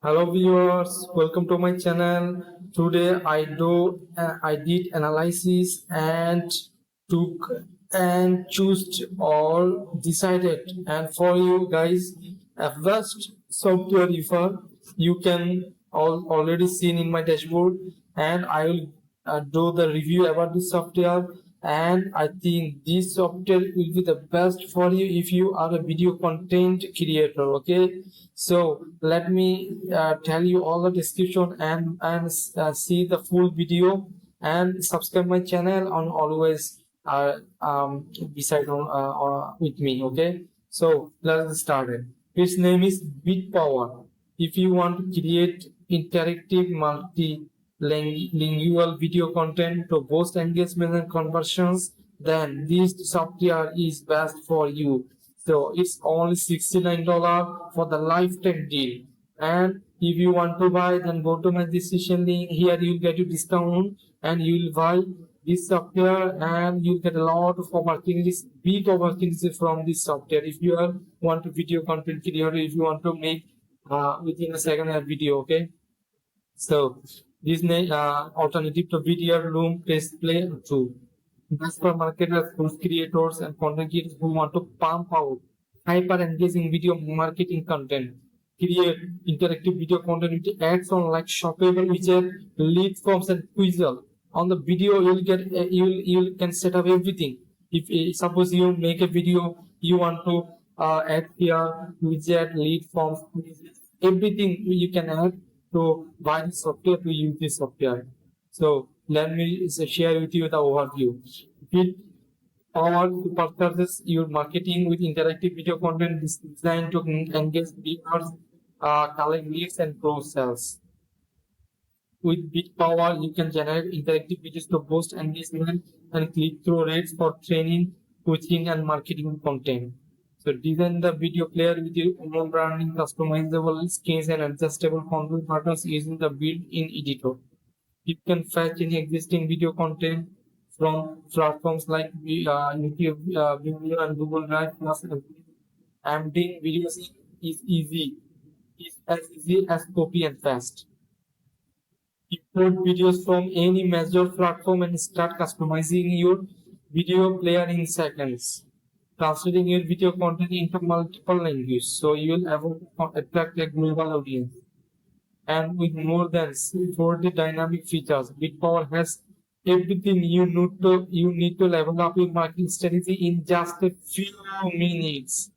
Hello viewers, welcome to my channel. Today I did analysis and took and chose or decided and for you guys a best software refer you can already seen in my dashboard, and I will do the review about this software. And I think this software will be the best for you if you are a video content creator. Okay, so let me tell you all the description and see the full video and subscribe my channel and always beside with me. Okay, so let's start it. Its name is Vidpowr. If you want to create interactive multilingual video content to boost engagement and conversions, then this software is best for you. So it's only $69 for the lifetime deal. And if you want to buy, then go to my description link. Here you'll get your discount and you'll buy this software and you'll get a lot of opportunities, big opportunities from this software. If you want to video content creator, if you want to make within a second a video. Okay, so this alternative to video room play tool. Best for marketers, course creators, and content creators who want to pump out hyper engaging video marketing content. Create interactive video content with ads on like shoppable widget, lead forms, and quizzle. On the video, you'll get you can set up everything. If suppose you make a video, you want to add here widget, lead forms, everything you can add to buy this software to use this software. So let me share with you the overview. With power to purposes your marketing with interactive video content designed to engage viewers, collect leads, and close sales. With Vidpowr, you can generate interactive videos to boost engagement and click-through rates for training, coaching, and marketing content. So design the video player with your own branding, customizable skins, and adjustable control buttons using the built-in editor. You can fetch any existing video content from platforms like YouTube, Vimeo, and Google Drive. Plus, embedding videos is easy. It's as easy as copy and paste. Import videos from any major platform and start customizing your video player in seconds. Translating your video content into multiple languages, so you will attract a global audience. And with more than 40 dynamic features, Vidpowr has everything you need to level up your marketing strategy in just a few minutes.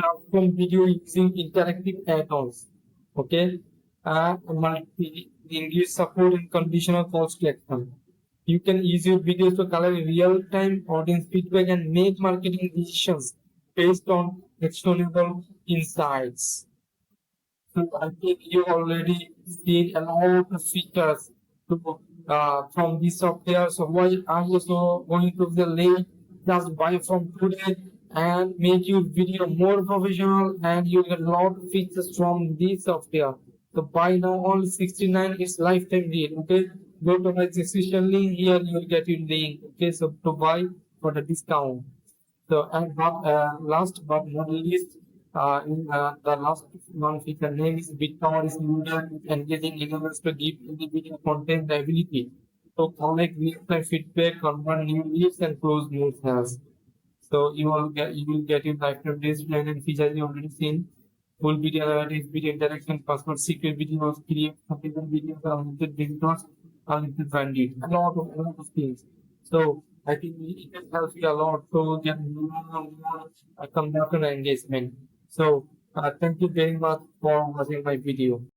Transform video using interactive add-ons. Okay, multi-language support and conditional calls to action. You can use your videos to collect real-time audience feedback and make marketing decisions based on actionable insights. So I think you already seen a lot of features from this software. So why are you so going to the link? Just buy from today and make your video more professional, and you get a lot of features from this software. So buy now, only 69 is lifetime deal. Okay, go to my description link. Here you will get your link. Okay, so to buy for the discount. So and last but not least, the last one feature name is Vidpowr is modern with engaging users to give individual content the ability to collect real-time feedback, convert new leads, and close more sales. So you will get your lifetime display and features you already seen. Full video analytics, video interaction, password secret videos, create completed videos, unlimited visitors, unlimited bandwidth, a lot of things. So I think it can help you a lot to get more conversion engagement. So thank you very much for watching my video.